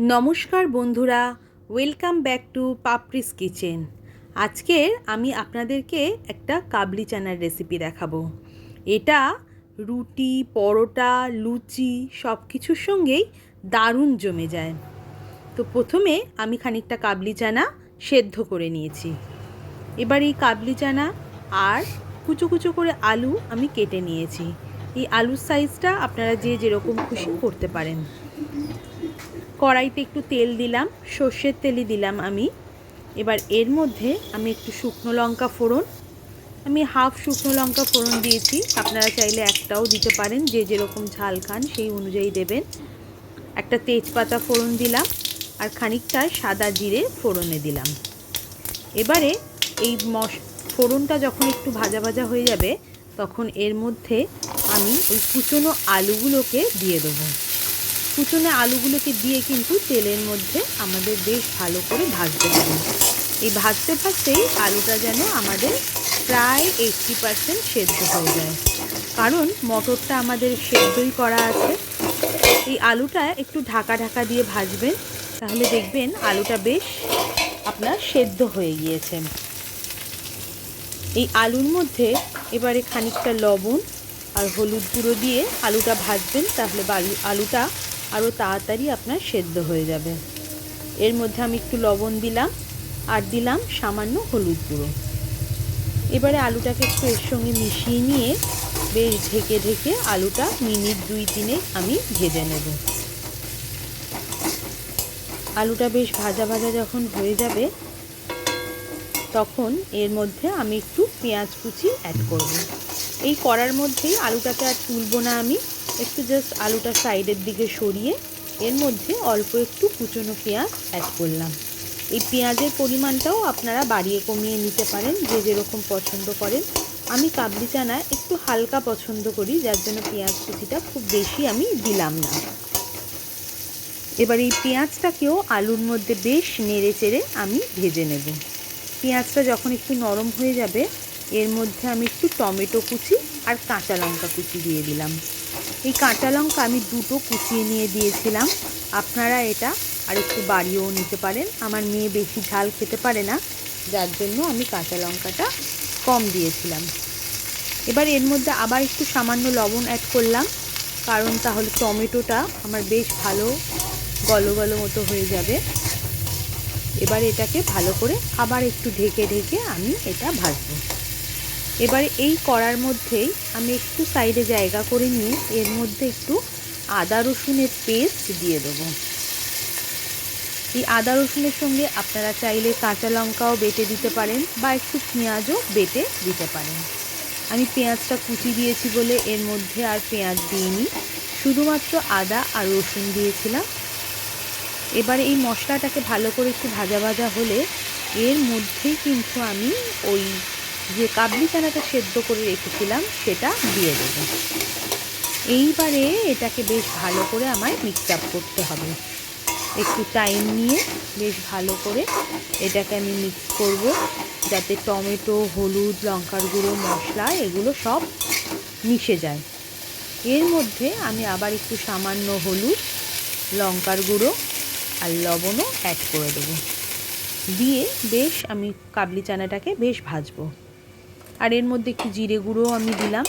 নমস্কার বন্ধুরা, welcome back to Papri's kitchen. আজকের আমি আপনাদেরকে একটা কাবলি চানার রেসিপি দেখাবো। এটা রুটি, পরোটা, লুচি সব কিছুর সঙ্গেই দারুণ জমে যায়। তো প্রথমে আমি খানিকটা কাবলি চানা সেদ্ধ করে নিয়েছি। এবার এই কাবলি চানা আর কুচো কুচো করে আলু আমি কেটে নিয়েছি। এই আলুর সাইজটা আপনারা যে যেরকম খুশি করতে পারেন। কড়াইতে একটু তেল দিলাম, সর্ষের তেলই দিলাম আমি। এবার এর মধ্যে আমি একটু শুকনো লঙ্কা ফোড়ন, আমি হাফ শুকনো লঙ্কা ফোড়ন দিয়েছি, আপনারা চাইলে একটাও দিতে পারেন, যে যেরকম ঝাল খান সেই অনুযায়ী দেবেন। একটা তেজপাতা ফোড়ন দিলাম আর খানিকটা সাদা জিরে ফোড়নে দিলাম। এবারে এই ফোড়নটা যখন একটু ভাজা ভাজা হয়ে যাবে তখন এর মধ্যে আমি ওই কুচনো আলুগুলোকে দিয়ে দেবো। কুচনো আলুগুলোকে দিয়ে কিন্তু তেলের মধ্যে আমাদের বেশ ভালো করে ভাজতে হবে। এই ভাজতে ভাজতেই আলুটা যেন আমাদের প্রায় 80% সেদ্ধ হয়ে যায়, কারণ মটরটা আমাদের সেদ্ধই করা আছে। এই আলুটা একটু ঢাকা ঢাকা দিয়ে ভাজবেন, তাহলে দেখবেন আলুটা বেশ আপনার সেদ্ধ হয়ে গিয়েছে। এই আলুর মধ্যে এবারে খানিকটা লবণ আর হলুদ গুঁড়ো দিয়ে আলুটা ভাজবেন, তাহলে আলুটা আরও তাড়াতাড়ি আপনার সেদ্ধ হয়ে যাবে। এর মধ্যে আমি একটু লবণ দিলাম আর দিলাম সামান্য হলুদ গুঁড়ো। এবারে আলুটাকে একটু এর সঙ্গে মিশিয়ে নিয়ে বেশ ঢেকে ঢেকে আলুটা মিনিট 2-3 আমি ভেজে নেব। আলুটা বেশ ভাজা ভাজা যখন হয়ে যাবে তখন এর মধ্যে আমি একটু পেঁয়াজ কুচি অ্যাড করব। এই কড়ার মধ্যেই আলুটাকে আর তুলব না, আমি একটু জাস্ট আলুটা সাইডের দিকে সরিয়ে এর মধ্যে অল্প একটু কুচনো পেঁয়াজ অ্যাড করলাম। এই পেঁয়াজের পরিমাণটাও আপনারা বাড়িয়ে কমিয়ে নিতে পারেন, যে যেরকম পছন্দ করেন। আমি কাবলি চানা একটু হালকা পছন্দ করি, যার জন্য পেঁয়াজ কুচিটা খুব বেশি আমি দিলাম না। এবার এই পেঁয়াজটাকেও আলুর মধ্যে বেশ নেড়ে চেড়ে আমি ভেজে নেব। পেঁয়াজটা যখন একটু নরম হয়ে যাবে এর মধ্যে আমি একটু টমেটো কুচি আর কাঁচা লঙ্কা কুচি দিয়ে দিলাম। এই কাঁচা লঙ্কা আমি 2টো কুচিয়ে নিয়ে দিয়েছিলাম, আপনারা এটা আর একটু বাড়িয়েও নিতে পারেন। আমার মেয়ে বেশি ঝাল খেতে পারে না, যার জন্য আমি কাঁচা লঙ্কাটা কম দিয়েছিলাম। এবার এর মধ্যে আবার একটু সামান্য লবণ অ্যাড করলাম, কারণ তাহলে টমেটোটা আমার বেশ ভালো গলো গলো মতো হয়ে যাবে। এবার এটাকে ভালো করে আবার একটু ঢেকে ঢেকে আমি এটা ভাজবো। এবারে এই কড়ার মধ্যেই আমি একটু সাইডে জায়গা করে নিয়ে এর মধ্যে একটু আদা রসুনের পেস্ট দিয়ে দেবো। এই আদা রসুনের সঙ্গে আপনারা চাইলে কাঁচা লঙ্কাও বেটে দিতে পারেন বা একটু পেঁয়াজও বেটে দিতে পারেন। আমি পেঁয়াজটা কুচি দিয়েছি বলে এর মধ্যে আর পেঁয়াজ দিইনি, শুধুমাত্র আদা আর রসুন দিয়েছিলাম। এবারে এই মশলাটাকে ভালো করে একটু ভাজা ভাজা হলে এর মধ্যেই কিন্তু আমি ওই যে কাবলি চানাটা সেদ্ধ করে রেখেছিলাম সেটা দিয়ে দেব। এইবারে এটাকে বেশ ভালো করে আমায় মিক্স আপ করতে হবে। একটু টাইম নিয়ে বেশ ভালো করে এটাকে আমি মিক্স করব, যাতে টমেটো, হলুদ, লঙ্কার গুঁড়ো, মশলা এগুলো সব মিশে যায়। এর মধ্যে আমি আবার একটু সামান্য হলুদ, লঙ্কার গুঁড়ো আর লবণও অ্যাড করে দেবো। দিয়ে বেশ আমি কাবলি চানাটাকে বেশ ভাজবো। আর এর মধ্যে একটু জিরে গুঁড়োও আমি দিলাম।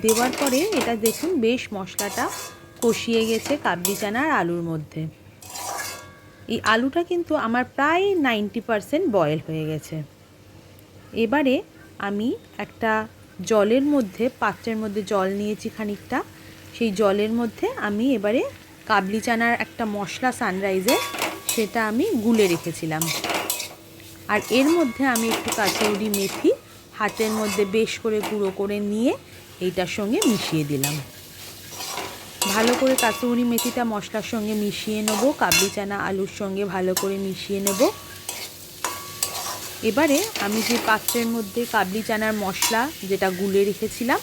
দেওয়ার পরে এটা দেখুন বেশ মশলাটা কষিয়ে গেছে কাবলি চানা আর আলুর মধ্যে। এই আলুটা কিন্তু আমার প্রায় 90% বয়েল হয়ে গেছে। এবারে আমি একটা জলের মধ্যে, পাত্রের মধ্যে জল নিয়েছি খানিকটা, সেই জলের মধ্যে আমি এবারে কাবলি চানার একটা মশলা সানরাইজের সেটা আমি গুলে রেখেছিলাম। আর এর মধ্যে আমি একটু কাসুরি মেথি হাতের মধ্যে বেশ করে গুঁড়ো করে নিয়ে এইটার সঙ্গে মিশিয়ে দিলাম। ভালো করে কাসুরি মেথিটা মশলার সঙ্গে মিশিয়ে নেব, কাবলি চানা আলুর সঙ্গে ভালো করে মিশিয়ে নেব। এবারে আমি যে পাত্রের মধ্যে কাবলি চানার মশলা যেটা গুলে রেখেছিলাম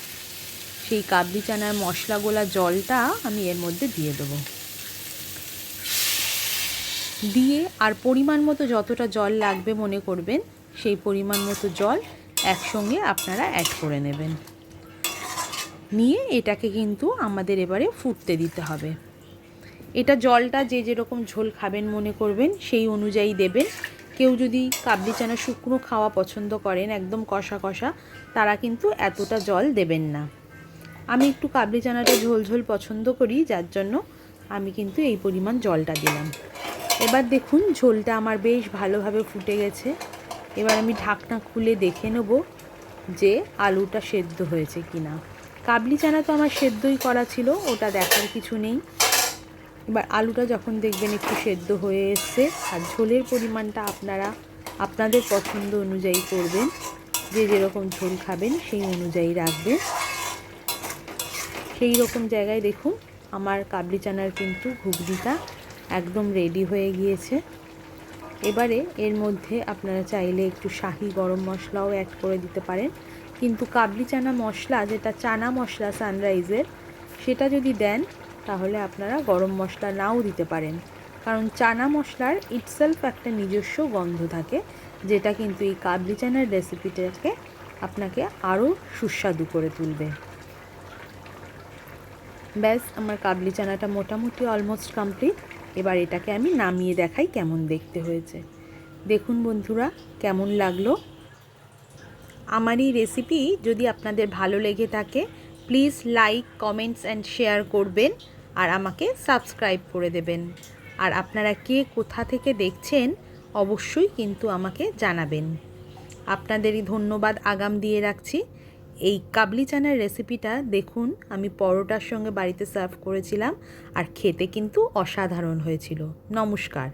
সেই কাবলি চানার মশলা গোলা জলটা আমি এর মধ্যে দিয়ে দেবো। দিয়ে আর পরিমাণ মতো যতটা জল লাগবে মনে করবেন সেই পরিমাণ মতো জল একসঙ্গে আপনারা অ্যাড করে নেবেন। নিয়ে এটাকে কিন্তু আমাদের এবারে ফুটতে দিতে হবে। এটা জলটা যে যেরকম ঝোল খাবেন মনে করবেন সেই অনুযায়ী দেবেন। কেউ যদি কাবলি চানা শুকনো খাওয়া পছন্দ করেন একদম কষা কষা, তারা কিন্তু এতটা জল দেবেন না। আমি একটু কাবলি চানাটা ঝোল ঝোল পছন্দ করি, যার জন্য আমি কিন্তু এই পরিমাণ জলটা দিলাম। এবার দেখুন ঝোলটা আমার বেশ ভালোভাবে ফুটে গেছে। এবার আমি ঢাকনা খুলে দেখে নেব যে আলুটা সেদ্ধ হয়েছে কিনা। কাবলি চানা তো আমার সেদ্ধই করা ছিল, ওটা দেখার কিছু নেই। এবার আলুটা যখন দেখবেন একটু সেদ্ধ হয়ে এসছে, আর ঝোলের পরিমাণটা আপনারা আপনাদের পছন্দ অনুযায়ী করবেন, যে যেরকম ঝোল খাবেন সেই অনুযায়ী রাখবেন। সেই রকম জায়গায় দেখুন আমার কাবলি চানার কিন্তু ঘুগনিটা একদম রেডি হয়ে গিয়েছে। এবারে এর মধ্যে আপনারা চাইলে একটু শাহি গরম মশলাও অ্যাড করে দিতে পারেন, কিন্তু কাবলি চানা মশলা যেটা চানা মশলা সানরাইজের, সেটা যদি দেন তাহলে আপনারা গরম মশলা নাও দিতে পারেন, কারণ চানা মশলার ইটসেলফ একটা নিজস্ব গন্ধ থাকে, যেটা কিন্তু এই কাবলি চানার রেসিপিটাকে আপনাকে আরও সুস্বাদু করে তুলবে। ব্যাস আমার কাবলি চানাটা মোটামুটি অলমোস্ট কমপ্লিট। এবার এটাকে আমি নামিয়ে দেখাই কেমন দেখতে হয়েছে। দেখুন বন্ধুরা কেমন লাগলো। আমার এই রেসিপি যদি আপনাদের ভালো লেগে থাকে please like, comments and share করবেন, আর আমাকে সাবস্ক্রাইব করে দেবেন। আর আপনারা কে কোথা থেকে দেখছেন অবশ্যই কিন্তু আমাকে জানাবেন। আপনাদেরই ধন্যবাদ আগাম দিয়ে রাখছি। এই কাবলি চানার রেসিপিটা দেখুন আমি পরোটার সঙ্গে বাড়িতে সার্ভ করেছিলাম, আর খেতে কিন্তু অসাধারণ হয়েছিল। নমস্কার।